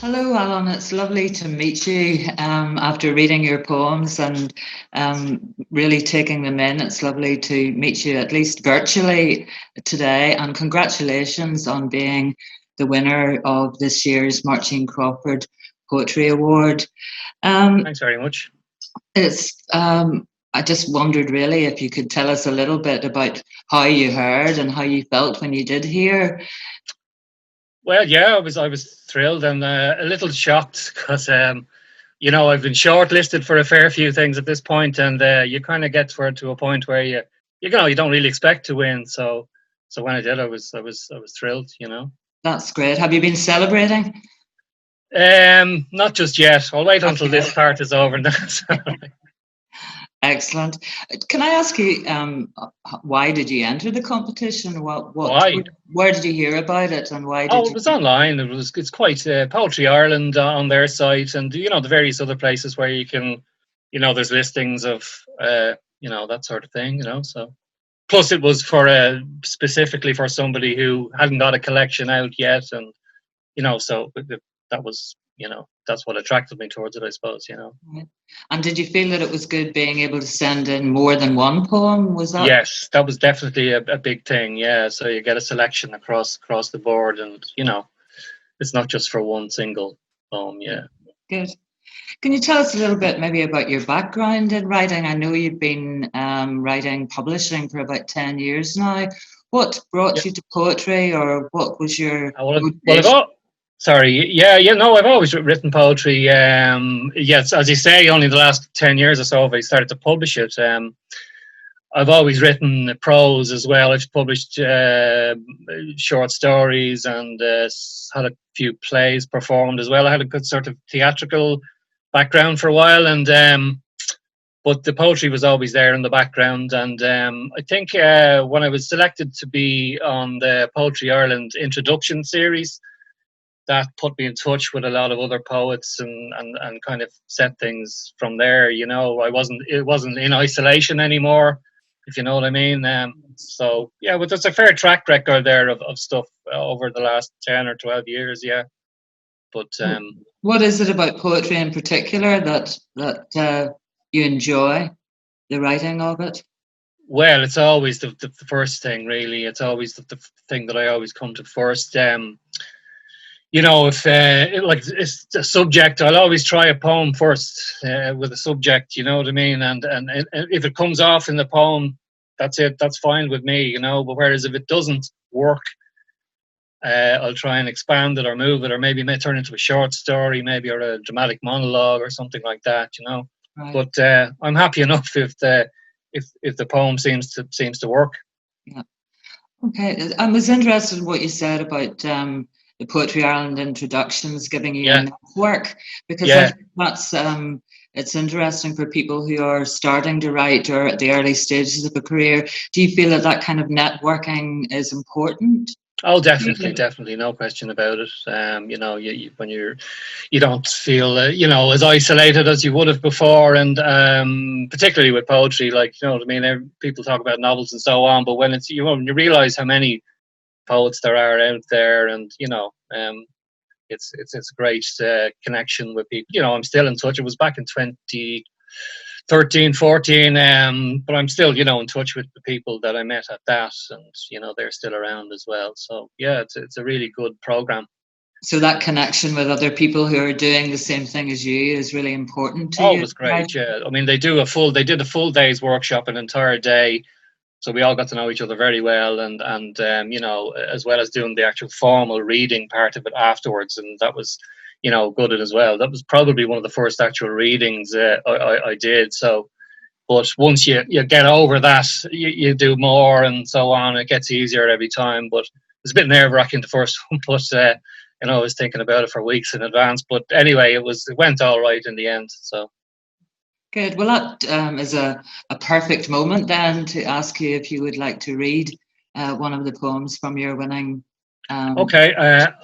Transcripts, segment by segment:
Hello, Alan. It's lovely to meet you after reading your poems and really taking them in. It's lovely to meet you, at least virtually, today. And congratulations on being the winner of this year's Mairtín Crawford Poetry Award. Thanks very much. I just wondered really if you could tell us a little bit about how you heard and how you felt when you did hear. Well, yeah, I was thrilled and a little shocked because I've been shortlisted for a fair few things at this point, and you kind of get to a point where you don't really expect to win. So when I did, I was thrilled. That's great. Have you been celebrating? Not just yet. I'll wait until this part is over. Excellent. Can I ask you, why did you enter the competition? Why? Where did you hear about it, and why did you? It was online. It's quite Poetry Ireland on their site, and the various other places where you can, there's listings of that sort of thing. So plus it was for specifically for somebody who hadn't got a collection out yet, and so that was that's what attracted me towards it, I suppose. Right. And did you feel that it was good being able to send in more than one poem? Was that? Yes, that was definitely a big thing. Yeah, so you get a selection across the board, and it's not just for one single poem. Yeah. Good. Can you tell us a little bit maybe about your background in writing? I know you've been publishing for about 10 years now. What brought you to poetry, or what was your? I've always written poetry. Yes, as you say, only the last 10 years or so have I started to publish it. I've always written prose as well. I've published short stories and had a few plays performed as well. I had a good sort of theatrical background for a while, and but the poetry was always there in the background. And I think when I was selected to be on the Poetry Ireland introduction series, that put me in touch with a lot of other poets and kind of set things from there. It wasn't in isolation anymore, if you know what I mean. So yeah, but there's a fair track record there of stuff over the last 10 or 12 years. Yeah. But what is it about poetry in particular that you enjoy the writing of it? Well, it's always the first thing, really. It's always the thing that I always come to first. If it's a subject, I'll always try a poem first with a subject. You know what I mean? And if it comes off in the poem, that's it. That's fine with me. But whereas if it doesn't work, I'll try and expand it or move it, or maybe it may turn into a short story, maybe, or a dramatic monologue or something like that. Right. But I'm happy enough if the poem seems to work. Yeah. Okay. I was interested in what you said about the Poetry Ireland introductions giving you a network, because I think that's it's interesting for people who are starting to write or at the early stages of a career. Do you feel that kind of networking is important? Oh, definitely, no question about it. When you don't feel as isolated as you would have before, and particularly with poetry, like what I mean. People talk about novels and so on, but when it's when you realise how many poets there are out there, and it's a great connection with people. I'm still in touch. It was back in 2013, 14, but I'm still in touch with the people that I met at that, and they're still around as well. So yeah, it's a really good program. So that connection with other people who are doing the same thing as you is really important to you. Oh, it was great. Yeah, I mean they did a full day's workshop, an entire day. So we all got to know each other very well, and as well as doing the actual formal reading part of it afterwards, and that was, good as well. That was probably one of the first actual readings I did. So, but once you get over that, you do more and so on. It gets easier every time, but it was a bit nerve-wracking the first one. But I was thinking about it for weeks in advance. But anyway, it went all right in the end. So. Good. Well, that is a perfect moment then to ask you if you would like to read one of the poems from your winning. Okay,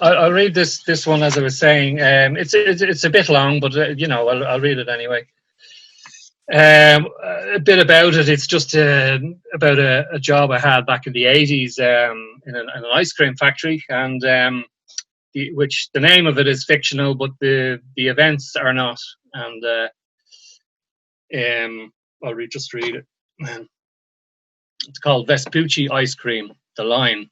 I'll read this one as I was saying. It's a bit long, but I'll read it anyway. A bit about it. It's just about a job I had back in the 80s in an ice cream factory, and which the name of it is fictional, but the events are not. And I'll just read it. It's called Vespucci Ice Cream, The Line.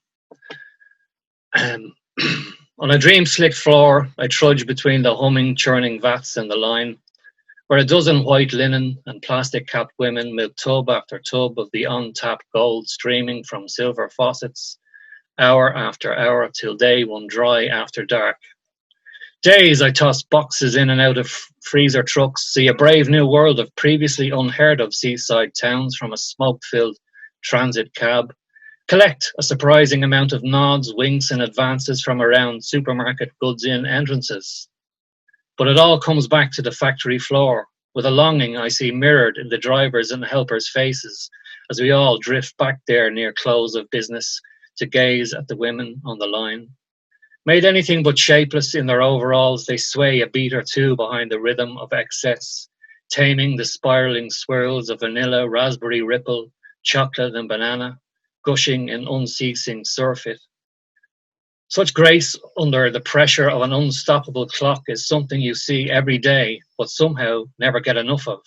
On a dream-slick floor, I trudge between the humming, churning vats and the line, where a dozen white linen and plastic-capped women milk tub after tub of the untapped gold streaming from silver faucets, hour after hour, till day run dry after dark. Days I toss boxes in and out of freezer trucks, see a brave new world of previously unheard of seaside towns from a smoke-filled transit cab, collect a surprising amount of nods, winks and advances from around supermarket goods in entrances. But it all comes back to the factory floor, with a longing I see mirrored in the drivers' and helpers' faces, as we all drift back there near close of business to gaze at the women on the line. Made anything but shapeless in their overalls, they sway a beat or two behind the rhythm of excess, taming the spiraling swirls of vanilla, raspberry ripple, chocolate and banana, gushing in unceasing surfeit. Such grace under the pressure of an unstoppable clock is something you see every day, but somehow never get enough of.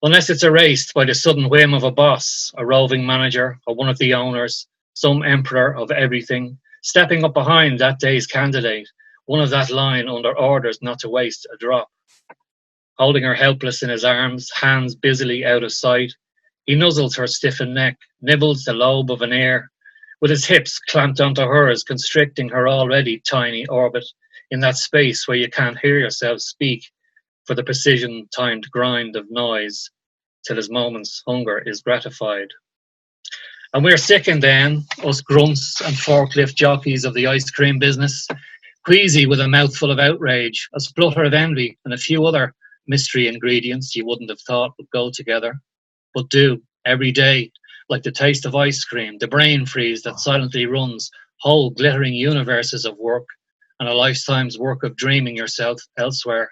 Unless it's erased by the sudden whim of a boss, a roving manager, or one of the owners, some emperor of everything, stepping up behind that day's candidate, one of that line under orders not to waste a drop. Holding her helpless in his arms, hands busily out of sight, he nuzzles her stiffened neck, nibbles the lobe of an ear, with his hips clamped onto hers, constricting her already tiny orbit in that space where you can't hear yourself speak for the precision-timed grind of noise till his moment's hunger is gratified. And we're sickened then, us grunts and forklift jockeys of the ice cream business, queasy with a mouthful of outrage, a splutter of envy, and a few other mystery ingredients you wouldn't have thought would go together, but do every day, like the taste of ice cream, the brain freeze that silently runs whole glittering universes of work and a lifetime's work of dreaming yourself elsewhere.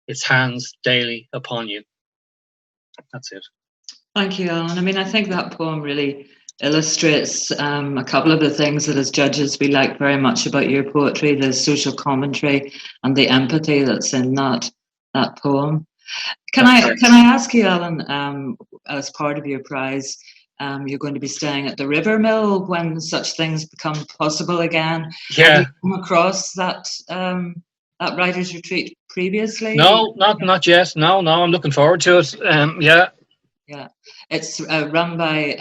Its hands daily upon you. That's it. Thank you, Alan. I mean, I think that poem really illustrates a couple of the things that as judges we like very much about your poetry, the social commentary and the empathy that's in that poem. Can I ask you, Alan, as part of your prize, you're going to be staying at the River Mill when such things become possible again. Yeah. Have you come across that writer's retreat previously? No, not yet. No, I'm looking forward to it. Yeah, it's run by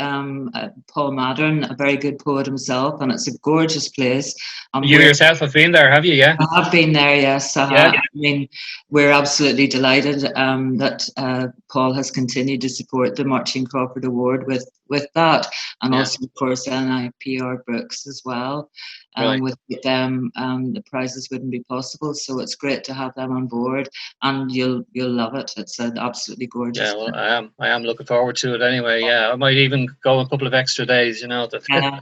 Paul Maddern, a very good poet himself, and it's a gorgeous place. You yourself have been there, have you? Yeah, I have been there. Yes, I mean, we're absolutely delighted that Paul has continued to support the Mairtín Crawford Award with that, and also, of course, NIPR Books as well. With them, the prizes wouldn't be possible, so it's great to have them on board, and you'll love it. It's an absolutely gorgeous. Yeah, well, I am looking forward to it anyway. Yeah, I might even go a couple of extra days, on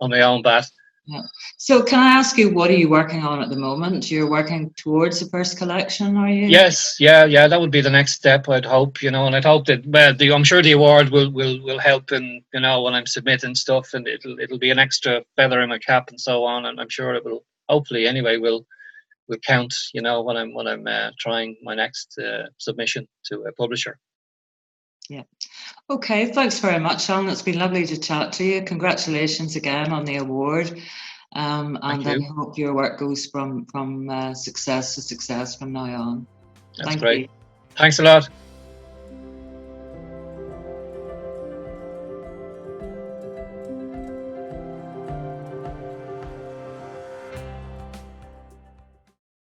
my own bat. Yeah. So, can I ask you, what are you working on at the moment? You're working towards the first collection, are you? Yes, yeah, that would be the next step, I'd hope, and I'd hope that I'm sure the award will help in, when I'm submitting stuff, and it'll be an extra feather in my cap and so on, and I'm sure it will, hopefully anyway, will count, when I'm trying my next submission to a publisher. Yeah. Okay, thanks very much, Alan. It's been lovely to chat to you. Congratulations again on the award. And I hope your work goes from success to success from now on. That's great. Thanks a lot.